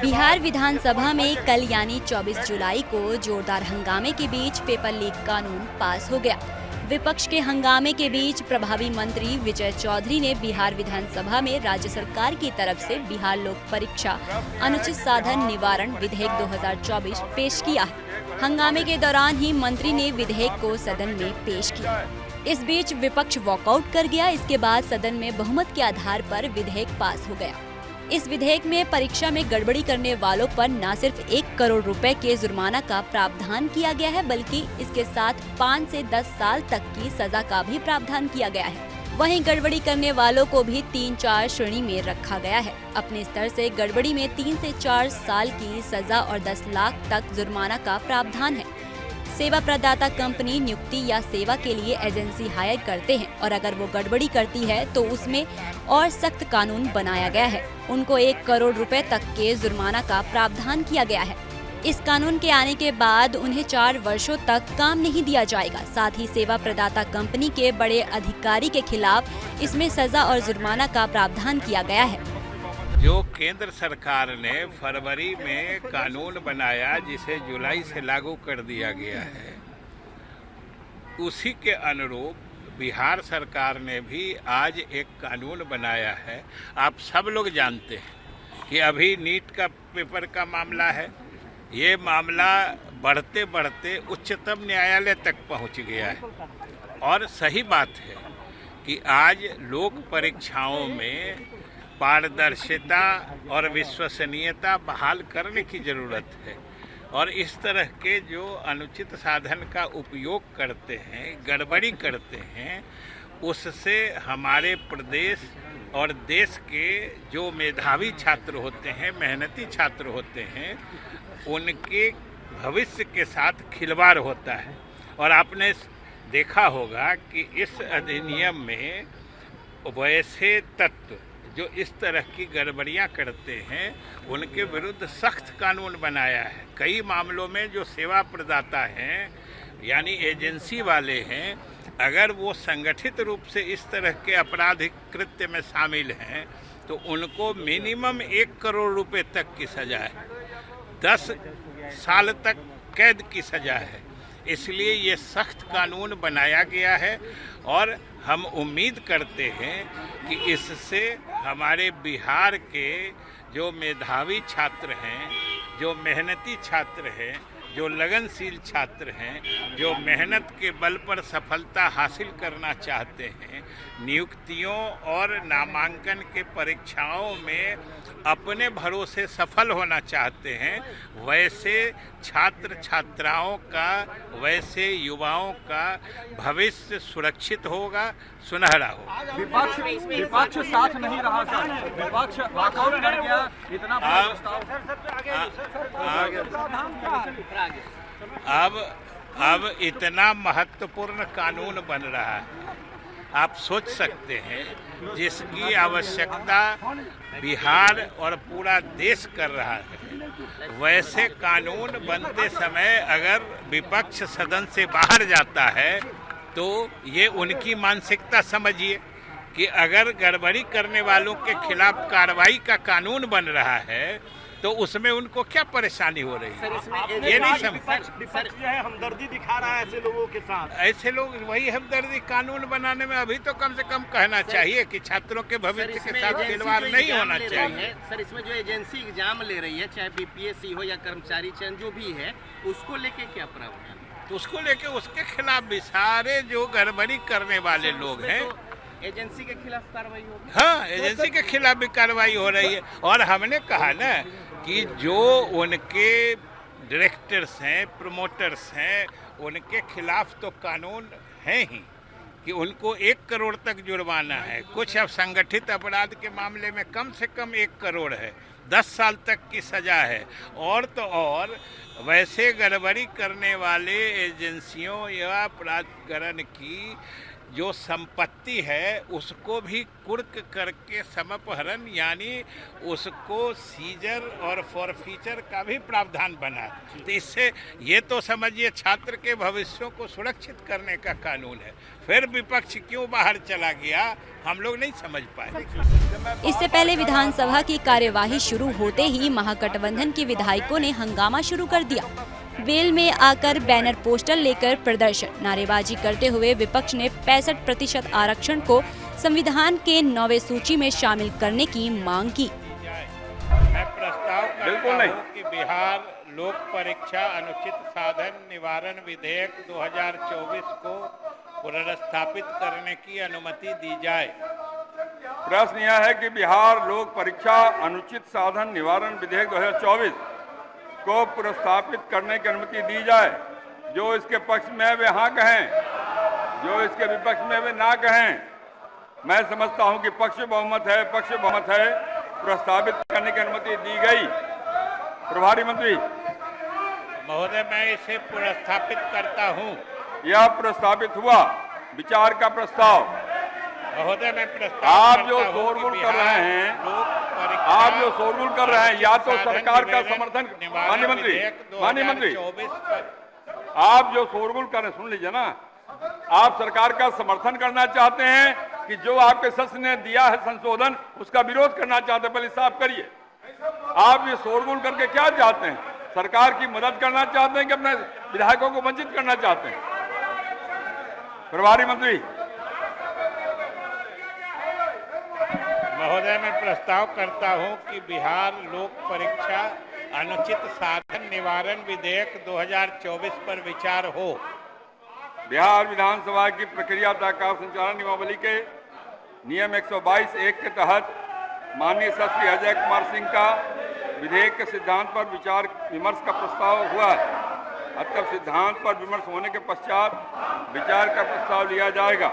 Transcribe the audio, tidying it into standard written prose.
बिहार विधानसभा में कल यानी 24 जुलाई को जोरदार हंगामे के बीच पेपर लीक कानून पास हो गया। विपक्ष के हंगामे के बीच प्रभावी मंत्री विजय चौधरी ने बिहार विधानसभा में राज्य सरकार की तरफ से बिहार लोक परीक्षा अनुचित साधन निवारण विधेयक 2024 पेश किया है। हंगामे के दौरान ही मंत्री ने विधेयक को सदन में पेश किया। इस बीच विपक्ष वॉकआउट कर गया। इसके बाद सदन में बहुमत के आधार पर विधेयक पास हो गया। इस विधेयक में परीक्षा में गड़बड़ी करने वालों पर न सिर्फ 1 करोड़ रुपए के जुर्माना का प्रावधान किया गया है, बल्कि इसके साथ 5 से 10 साल तक की सजा का भी प्रावधान किया गया है। वहीं गड़बड़ी करने वालों को भी 3-4 श्रेणी में रखा गया है। अपने स्तर से गड़बड़ी में 3 से 4 साल की सजा और 10 लाख तक जुर्माना का प्रावधान है। सेवा प्रदाता कंपनी नियुक्ति या सेवा के लिए एजेंसी हायर करते हैं और अगर वो गड़बड़ी करती है तो उसमें और सख्त कानून बनाया गया है। उनको 1 करोड़ रुपए तक के जुर्माना का प्रावधान किया गया है। इस कानून के आने के बाद उन्हें 4 वर्षों तक काम नहीं दिया जाएगा। साथ ही सेवा प्रदाता कंपनी के बड़े अधिकारी के खिलाफ इसमें सजा और जुर्माना का प्रावधान किया गया है। जो केंद्र सरकार ने फरवरी में कानून बनाया, जिसे जुलाई से लागू कर दिया गया है, उसी के अनुरूप बिहार सरकार ने भी आज एक कानून बनाया है। आप सब लोग जानते हैं कि अभी नीट का पेपर का मामला है। ये मामला बढ़ते बढ़ते उच्चतम न्यायालय तक पहुंच गया है और सही बात है कि आज लोक परीक्षाओं में पारदर्शिता और विश्वसनीयता बहाल करने की जरूरत है और इस तरह के जो अनुचित साधन का उपयोग करते हैं, गड़बड़ी करते हैं, उससे हमारे प्रदेश और देश के जो मेधावी छात्र होते हैं, मेहनती छात्र होते हैं, उनके भविष्य के साथ खिलवाड़ होता है। और आपने देखा होगा कि इस अधिनियम में वैसे तत्व जो इस तरह की गड़बड़ियां करते हैं, उनके विरुद्ध सख्त कानून बनाया है। कई मामलों में जो सेवा प्रदाता हैं, यानी एजेंसी वाले हैं, अगर वो संगठित रूप से इस तरह के आपराधिक कृत्य में शामिल हैं तो उनको मिनिमम 1 करोड़ रुपए तक की सजा है, 10 साल तक कैद की सजा है। इसलिए ये सख्त कानून बनाया गया है और हम उम्मीद करते हैं कि इससे हमारे बिहार के जो मेधावी छात्र हैं, जो मेहनती छात्र हैं, जो लगनशील छात्र हैं, जो मेहनत के बल पर सफलता हासिल करना चाहते हैं, नियुक्तियों और नामांकन के परीक्षाओं में अपने भरोसे सफल होना चाहते हैं, वैसे छात्र छात्राओं का, वैसे युवाओं का भविष्य सुरक्षित होगा, सुनहरा होगा। विपक्ष साथ नहीं रहा सर, विपक्ष वॉकआउट कर गया। इतना अब इतना महत्वपूर्ण कानून बन रहा है, आप सोच सकते हैं, जिसकी आवश्यकता बिहार और पूरा देश कर रहा है। वैसे कानून बनते समय अगर विपक्ष सदन से बाहर जाता है तो ये उनकी मानसिकता समझिए कि अगर गड़बड़ी करने वालों के खिलाफ कार्रवाई का कानून बन रहा है तो उसमें उनको क्या परेशानी हो रही है। ये नहीं समझ, विपक्ष जो है हमदर्दी दिखा रहा है ऐसे लोगों के साथ। ऐसे लोग वही हमदर्दी कानून बनाने में अभी तो कम से कम कहना चाहिए कि छात्रों के भविष्य के साथ खिलवाड़ नहीं होना चाहिए। सर, इसमें जो एजेंसी एग्जाम ले रही है, चाहे बीपीएससी हो या कर्मचारी चयन जो भी है, उसको लेके क्या प्रावधान? तो उसको लेके उसके खिलाफ भी सारे जो गड़बड़ी करने वाले लोग हैं, एजेंसी के खिलाफ कार्रवाई होगी। हाँ, एजेंसी के खिलाफ भी कार्रवाई हो रही है। और हमने कहा ना कि जो उनके डायरेक्टर्स हैं, प्रमोटर्स हैं, उनके खिलाफ तो कानून है ही कि उनको 1 करोड़ तक जुर्माना है। कुछ अब संगठित अपराध के मामले में कम से कम 1 करोड़ है, 10 साल तक की सजा है। और तो और वैसे गड़बड़ी करने वाले एजेंसियों या प्राधिकरण की जो संपत्ति है उसको भी कुर्क करके समपहरण यानी उसको सीजर और फॉरफीचर का भी प्रावधान बना। तो इससे ये तो समझिए छात्र के भविष्यों को सुरक्षित करने का कानून है। फिर विपक्ष क्यों बाहर चला गया हम लोग नहीं समझ पाए। इससे पहले विधानसभा की कार्यवाही शुरू होते ही महागठबंधन के विधायकों ने हंगामा शुरू कर दिया। वेल में आकर बैनर पोस्टर लेकर प्रदर्शन, नारेबाजी करते हुए विपक्ष ने 65% आरक्षण को संविधान के 9वें सूची में शामिल करने की मांग की। मैं प्रस्ताव करता हूं कि बिहार लोक परीक्षा अनुचित साधन निवारण विधेयक 2024 को पुनर्स्थापित करने की अनुमति दी जाए। प्रश्न यह है कि बिहार लोक परीक्षा अनुचित साधन निवारण विधेयक 2024 को पुनर्स्थापित करने की अनुमति दी जाए। जो इसके पक्ष में वे हाँ कहें, जो इसके विपक्ष में वे ना कहें। मैं समझता हूं कि पक्ष बहुमत है, प्रस्तावित करने की अनुमति दी गई। प्रभारी मंत्री महोदय, मैं इसे पुनर्स्थापित करता हूं। यह प्रस्तावित हुआ। विचार का प्रस्ताव। महोदय, मैं प्रस्ताव आप जो शोरगुल कर रहे हैं, या तो सरकार का समर्थन, माननीय मंत्री आप जो शोरगुल कर रहे हैं, सुन लीजिए ना, आप सरकार का समर्थन करना चाहते हैं कि जो आपके सदस्य ने दिया है संशोधन उसका विरोध करना चाहते हैं? पहले साफ करिए। आप ये शोरगुल करके क्या चाहते हैं? सरकार की मदद करना चाहते हैं कि अपने विधायकों को वंचित करना चाहते हैं? प्रभारी मंत्री महोदय, मैं प्रस्ताव करता हूं कि बिहार लोक परीक्षा अनुचित साधन निवारण विधेयक 2024 पर विचार हो। बिहार विधानसभा की प्रक्रिया तथा कार्य संचालन नियमावली के नियम 122(1) के तहत माननीय श्री अजय कुमार सिंह का विधेयक के सिद्धांत पर विचार विमर्श का प्रस्ताव हुआ है। अतः सिद्धांत पर विमर्श होने के पश्चात विचार का प्रस्ताव लिया जाएगा।